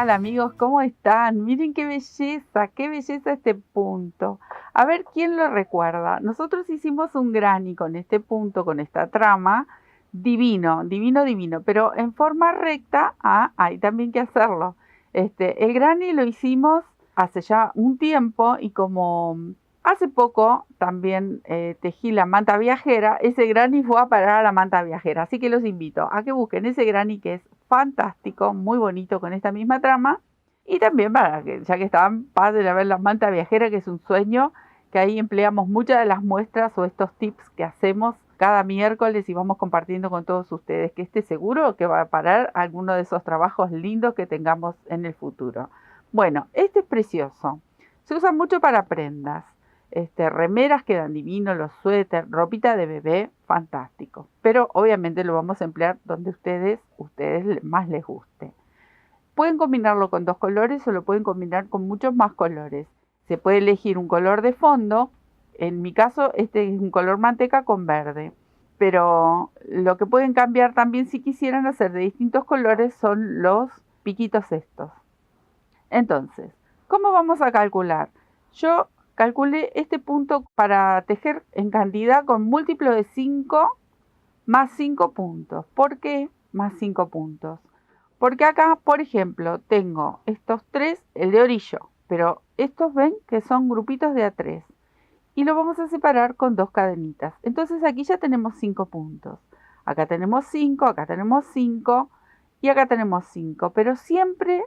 tal, amigos? ¿Cómo están? Miren qué belleza este punto. A ver quién lo recuerda. Nosotros hicimos un granny con este punto, con esta trama. Divino, divino, divino. Pero en forma recta, hay también que hacerlo. El granny lo hicimos hace ya un tiempo y como hace poco también tejí la manta viajera, ese granny fue a parar a la manta viajera. Así que los invito a que busquen ese granny que es fantástico, muy bonito con esta misma trama. Y también para que, ya que estaban, pasen a ver la manta viajera, que es un sueño, que ahí empleamos muchas de las muestras o estos tips que hacemos cada miércoles y vamos compartiendo con todos ustedes, que esté seguro que va a parar alguno de esos trabajos lindos que tengamos en el futuro. Bueno, este es precioso. Se usa mucho para prendas. Remeras quedan divinos, los suéteres, ropita de bebé, fantástico. Pero obviamente lo vamos a emplear donde ustedes más les guste. Pueden combinarlo con 2 colores o lo pueden combinar con muchos más colores. Se puede elegir un color de fondo. En mi caso, este es un color manteca con verde. Pero lo que pueden cambiar también si quisieran hacer de distintos colores son los piquitos estos. Entonces, ¿cómo vamos a calcular? Yo calculé este punto para tejer en cantidad con múltiplo de 5 más 5 puntos. ¿Por qué más 5 puntos? Porque acá, por ejemplo, tengo estos 3, el de orillo, pero estos ven que son grupitos de A3 y lo vamos a separar con 2 cadenitas. Entonces aquí ya tenemos 5 puntos. Acá tenemos 5, acá tenemos 5 y acá tenemos 5, pero siempre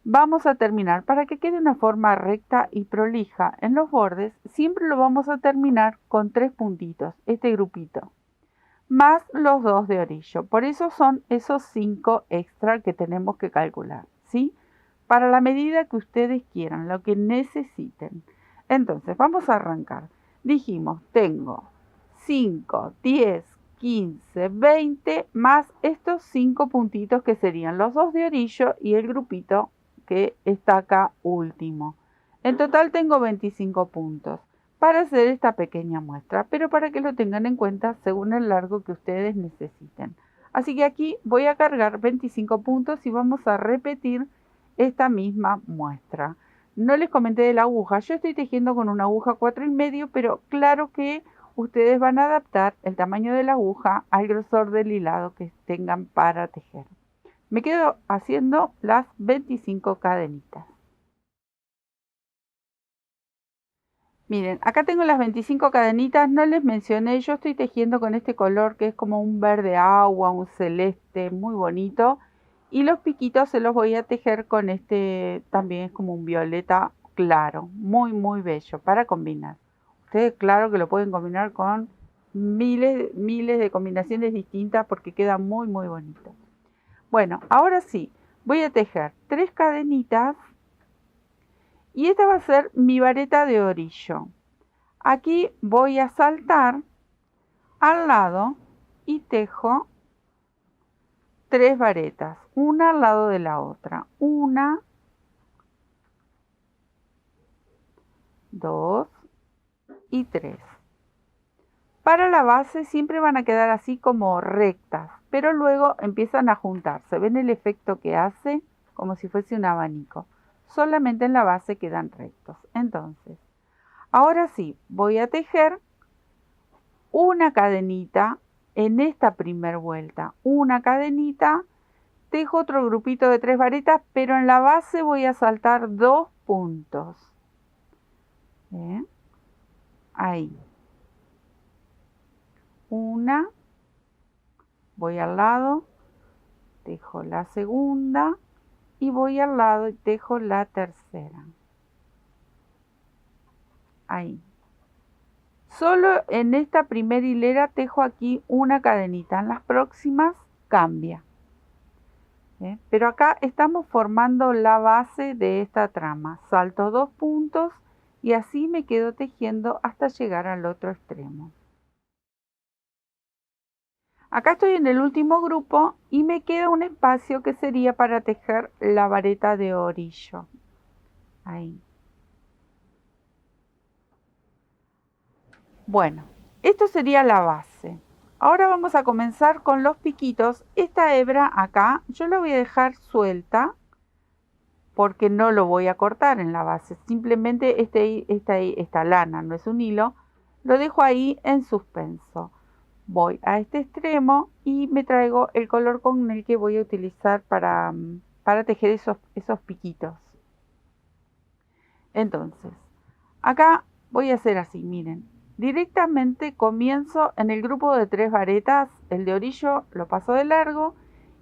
vamos a terminar, para que quede una forma recta y prolija en los bordes, siempre lo vamos a terminar con 3 puntitos, este grupito, más los 2 de orillo. Por eso son esos 5 extra que tenemos que calcular, ¿sí? Para la medida que ustedes quieran, lo que necesiten. Entonces, vamos a arrancar. Dijimos, tengo 5, 10, 15, 20, más estos 5 puntitos que serían los 2 de orillo y el grupito que está acá último. En total tengo 25 puntos para hacer esta pequeña muestra, pero para que lo tengan en cuenta según el largo que ustedes necesiten. Así que aquí voy a cargar 25 puntos y vamos a repetir esta misma muestra. No les comenté de la aguja, yo estoy tejiendo con una aguja 4,5, pero claro que ustedes van a adaptar el tamaño de la aguja al grosor del hilado que tengan para tejer. Me quedo haciendo las 25 cadenitas. Miren, acá tengo las 25 cadenitas, no les mencioné, yo estoy tejiendo con este color que es como un verde agua, un celeste, muy bonito. Y los piquitos se los voy a tejer con este, también es como un violeta claro, muy muy bello para combinar. Ustedes claro que lo pueden combinar con miles de combinaciones distintas porque queda muy muy bonito. Bueno, ahora sí, voy a tejer 3 cadenitas. Y esta va a ser mi vareta de orillo. Aquí voy a saltar al lado y tejo 3 varetas, una al lado de la otra. 1, 2 y 3. Para la base siempre van a quedar así como rectas, pero luego empiezan a juntarse. ¿Ven el efecto que hace? Como si fuese un abanico. Solamente en la base quedan rectos. Entonces, ahora sí, voy a tejer una cadenita en esta primera vuelta. Una cadenita, tejo otro grupito de 3 varetas, pero en la base voy a saltar 2 puntos. ¿Ven? Ahí. Una, voy al lado, tejo la segunda y voy al lado y tejo la tercera. Ahí. Solo en esta primera hilera tejo aquí una cadenita, en las próximas cambia. Pero acá estamos formando la base de esta trama. Salto 2 puntos y así me quedo tejiendo hasta llegar al otro extremo. Acá estoy en el último grupo y me queda un espacio que sería para tejer la vareta de orillo. Ahí. Bueno, esto sería la base. Ahora vamos a comenzar con los piquitos. Esta hebra acá yo la voy a dejar suelta porque no lo voy a cortar en la base. Simplemente esta lana no es un hilo, lo dejo ahí en suspenso. Voy a este extremo y me traigo el color con el que voy a utilizar para tejer esos piquitos. Entonces, acá voy a hacer así, miren. Directamente comienzo en el grupo de 3 varetas, el de orillo lo paso de largo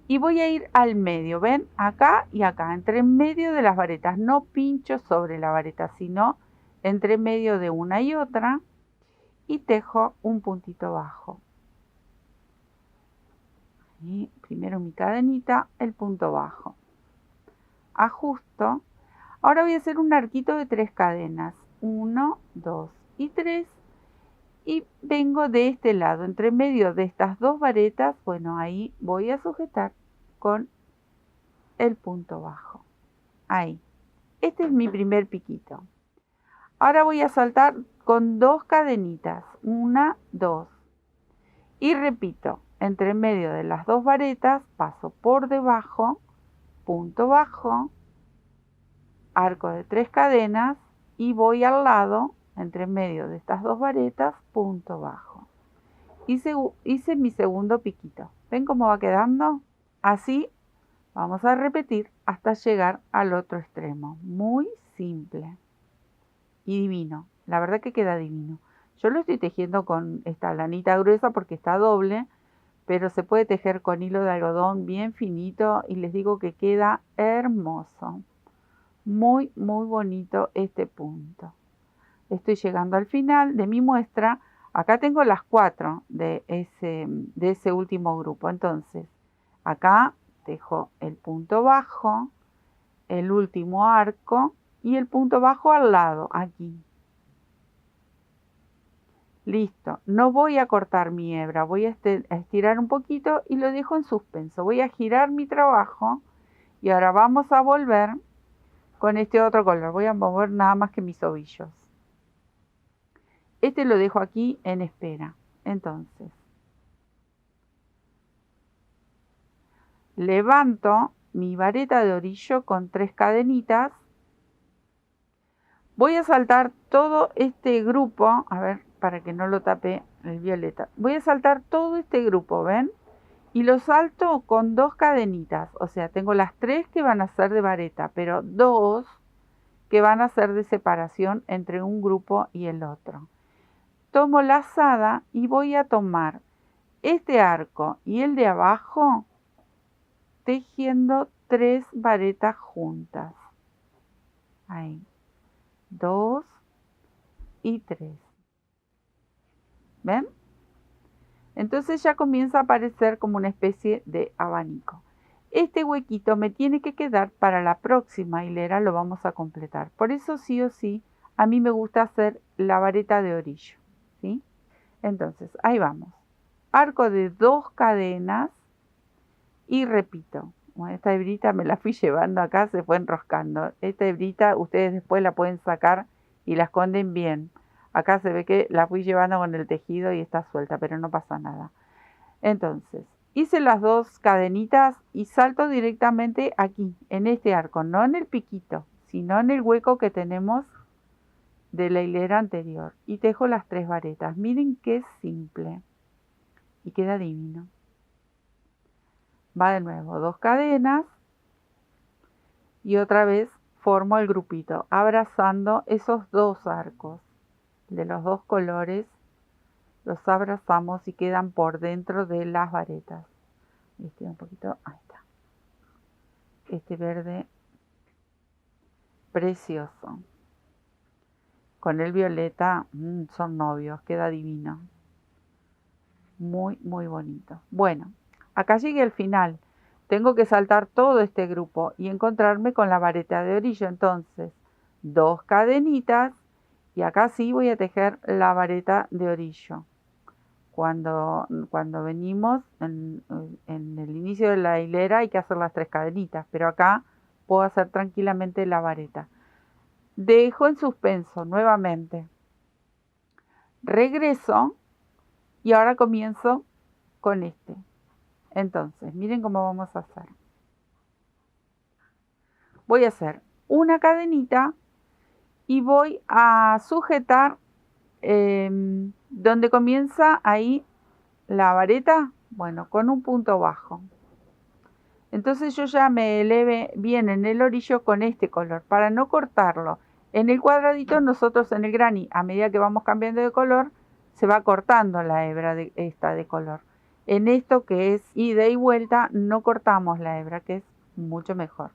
y voy a ir al medio, ¿ven? Acá y acá, entre medio de las varetas. No pincho sobre la vareta, sino entre medio de una y otra y tejo un puntito bajo. Y primero mi cadenita, el punto bajo. Ajusto. Ahora voy a hacer un arquito de 3 cadenas. 1, 2 y 3. Y vengo de este lado, entre medio de estas 2 varetas, bueno, ahí voy a sujetar con el punto bajo. Ahí. Este es mi primer piquito. Ahora voy a saltar con 2 cadenitas. 1, 2. Y repito, entre medio de las 2 varetas, paso por debajo, punto bajo, arco de 3 cadenas y voy al lado, entre medio de estas 2 varetas, punto bajo. Hice mi segundo piquito. ¿Ven cómo va quedando? Así vamos a repetir hasta llegar al otro extremo. Muy simple y divino. La verdad que queda divino. Yo lo estoy tejiendo con esta lanita gruesa porque está doble, pero se puede tejer con hilo de algodón bien finito y les digo que queda hermoso. Muy, muy bonito este punto. Estoy llegando al final de mi muestra. Acá tengo las 4 de ese último grupo. Entonces, acá dejo el punto bajo, el último arco y el punto bajo al lado, aquí. Listo. No voy a cortar mi hebra, voy a estirar un poquito y lo dejo en suspenso. Voy a girar mi trabajo y ahora vamos a volver con este otro color. Voy a mover nada más que mis ovillos. Este lo dejo aquí en espera. Entonces, levanto mi vareta de orillo con 3 cadenitas. Voy a saltar todo este grupo, a ver, para que no lo tape el violeta. Voy a saltar todo este grupo, ¿ven? Y lo salto con 2 cadenitas. O sea, tengo las 3 que van a ser de vareta, pero 2 que van a ser de separación entre un grupo y el otro. Tomo la lazada y voy a tomar este arco y el de abajo tejiendo 3 varetas juntas. Ahí. 2 y 3. ¿Ven? Entonces ya comienza a aparecer como una especie de abanico. Este huequito me tiene que quedar para la próxima hilera, lo vamos a completar. Por eso sí o sí, a mí me gusta hacer la vareta de orillo, ¿sí? Entonces, ahí vamos. Arco de 2 cadenas y repito. Bueno, esta hebrita me la fui llevando acá, se fue enroscando. Esta hebrita ustedes después la pueden sacar y la esconden bien. Acá se ve que la fui llevando con el tejido y está suelta, pero no pasa nada. Entonces, hice las 2 cadenitas y salto directamente aquí, en este arco, no en el piquito, sino en el hueco que tenemos de la hilera anterior. Y tejo las 3 varetas. Miren qué simple. Y queda divino. Va de nuevo, 2 cadenas. Y otra vez formo el grupito, abrazando esos 2 arcos de los 2 colores. Los abrazamos y quedan por dentro de las varetas. Un poquito, ahí está. Este verde precioso. Con el violeta, son novios, queda divino. Muy, muy bonito. Bueno, acá llegué al final. Tengo que saltar todo este grupo y encontrarme con la vareta de orillo. Entonces, 2 cadenitas y acá sí voy a tejer la vareta de orillo. Cuando venimos en el inicio de la hilera hay que hacer las 3 cadenitas, pero acá puedo hacer tranquilamente la vareta. Dejo en suspenso nuevamente. Regreso y ahora comienzo con este. Entonces, miren cómo vamos a hacer. Voy a hacer una cadenita y voy a sujetar donde comienza ahí la vareta, bueno, con un punto bajo. Entonces yo ya me elevé bien en el orillo con este color para no cortarlo. En el cuadradito nosotros en el granny, a medida que vamos cambiando de color, se va cortando la hebra de color. En esto que es ida y vuelta no cortamos la hebra, que es mucho mejor.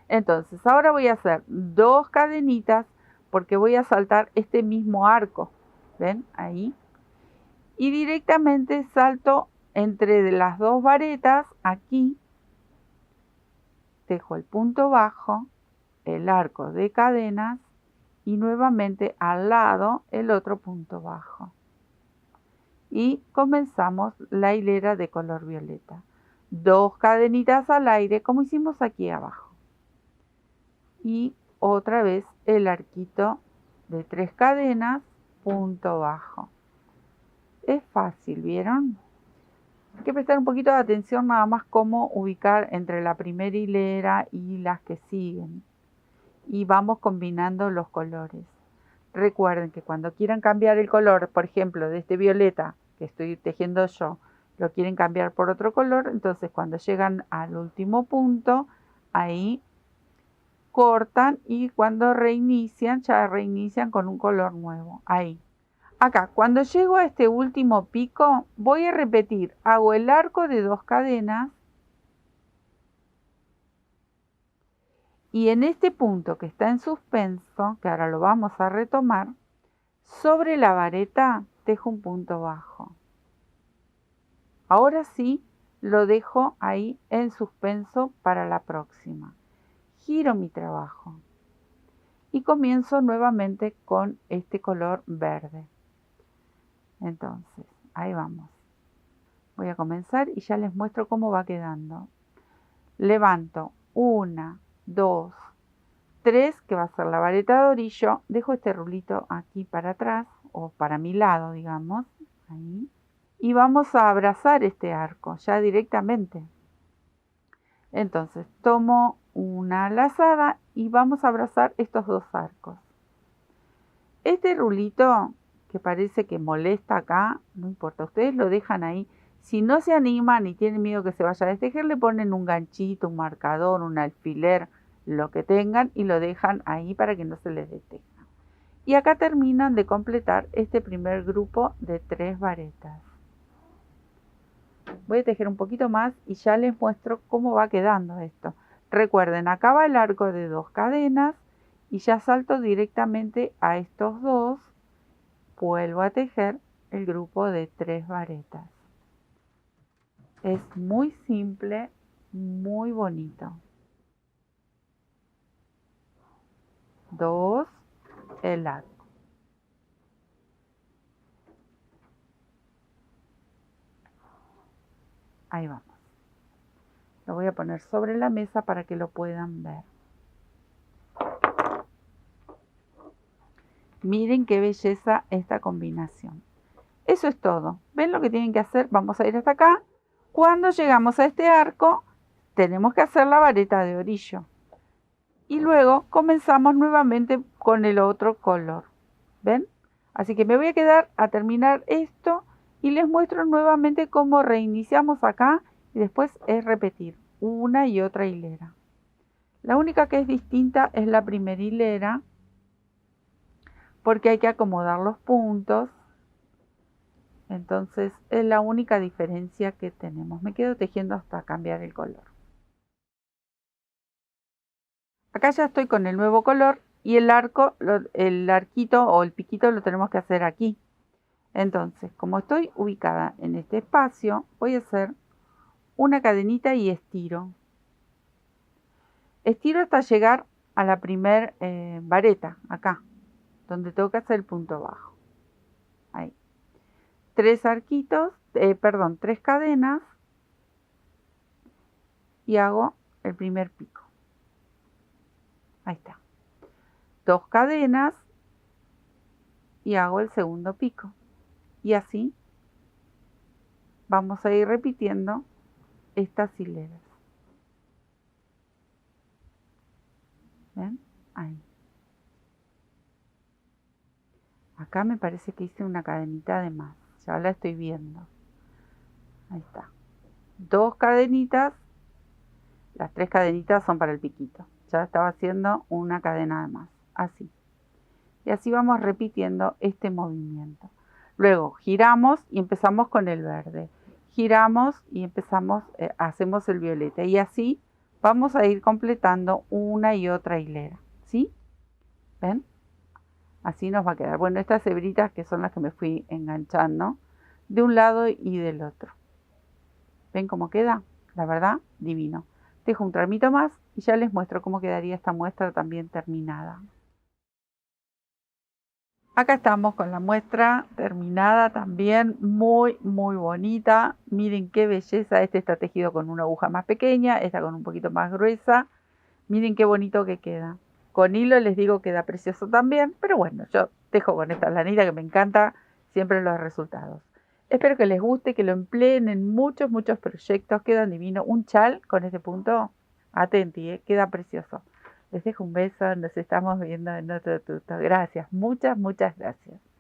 Entonces ahora voy a hacer 2 cadenitas porque voy a saltar este mismo arco. ¿Ven? Ahí. Y directamente salto entre las 2 varetas aquí. Dejo el punto bajo, el arco de cadenas y nuevamente al lado el otro punto bajo. Y comenzamos la hilera de color violeta. 2 cadenitas al aire como hicimos aquí abajo. Y otra vez el arquito de 3 cadenas, punto bajo. Es fácil, ¿vieron? Hay que prestar un poquito de atención nada más cómo ubicar entre la primera hilera y las que siguen. Y vamos combinando los colores. Recuerden que cuando quieran cambiar el color, por ejemplo, de este violeta que estoy tejiendo yo, lo quieren cambiar por otro color, entonces cuando llegan al último punto, ahí cortan y cuando reinician, ya reinician con un color nuevo. Ahí. Acá, cuando llego a este último pico, voy a repetir, hago el arco de 2 cadenas y en este punto que está en suspenso, que ahora lo vamos a retomar, sobre la vareta tejo un punto bajo. Ahora sí, lo dejo ahí en suspenso para la próxima. Giro mi trabajo y comienzo nuevamente con este color verde. Entonces, ahí vamos. Voy a comenzar y ya les muestro cómo va quedando. Levanto 1, 2, 3, que va a ser la vareta de orillo. Dejo este rulito aquí para atrás, o para mi lado, digamos. Ahí. Y vamos a abrazar este arco, ya directamente. Entonces, tomo una lazada y vamos a abrazar estos 2 arcos. Este rulito que parece que molesta acá, no importa, ustedes lo dejan ahí. Si no se animan y tienen miedo que se vaya a destejer, le ponen un ganchito, un marcador, un alfiler, lo que tengan y lo dejan ahí para que no se les desteja. Y acá terminan de completar este primer grupo de 3 varetas. Voy a tejer un poquito más y ya les muestro cómo va quedando esto. Recuerden, acá va el arco de 2 cadenas y ya salto directamente a estos 2. Vuelvo a tejer el grupo de 3 varetas. Es muy simple, muy bonito. 2, el arco. Ahí vamos. Lo voy a poner sobre la mesa para que lo puedan ver. Miren qué belleza esta combinación. Eso es todo. ¿Ven lo que tienen que hacer? Vamos a ir hasta acá. Cuando llegamos a este arco, tenemos que hacer la vareta de orillo. Y luego comenzamos nuevamente con el otro color. ¿Ven? Así que me voy a quedar a terminar esto y les muestro nuevamente cómo reiniciamos acá y después es repetir una y otra hilera. La única que es distinta es la primera hilera porque hay que acomodar los puntos. Entonces es la única diferencia que tenemos. Me quedo tejiendo hasta cambiar el color. Acá ya estoy con el nuevo color y el arco, el arquito o el piquito lo tenemos que hacer aquí. Entonces, como estoy ubicada en este espacio, voy a hacer una cadenita y estiro. Estiro hasta llegar a la primer vareta, acá, donde tengo que hacer el punto bajo. Ahí. 3 arquitos, 3 cadenas y hago el primer pico. Ahí está. 2 cadenas y hago el segundo pico. Y así vamos a ir repitiendo estas hileras. ¿Ven? Ahí. Acá me parece que hice una cadenita de más. Ya la estoy viendo. Ahí está. 2 cadenitas. Las 3 cadenitas son para el piquito. Ya estaba haciendo una cadena de más. Así. Y así vamos repitiendo este movimiento. Luego giramos y empezamos con el verde. Giramos y empezamos, hacemos el violeta. Y así vamos a ir completando una y otra hilera. ¿Sí? ¿Ven? Así nos va a quedar. Bueno, estas hebritas que son las que me fui enganchando de un lado y del otro. ¿Ven cómo queda? La verdad, divino. Dejo un tramito más y ya les muestro cómo quedaría esta muestra también terminada. Acá estamos con la muestra terminada también, muy bonita. Miren qué belleza, este está tejido con una aguja más pequeña, esta con un poquito más gruesa. Miren qué bonito que queda. Con hilo les digo queda precioso también, pero bueno, yo dejo con esta lanita que me encanta siempre los resultados. Espero que les guste, que lo empleen en muchos proyectos, quedan divino. Un chal con este punto, atenti, queda precioso. Les dejo un beso, nos estamos viendo en otro tuto. Gracias, muchas gracias.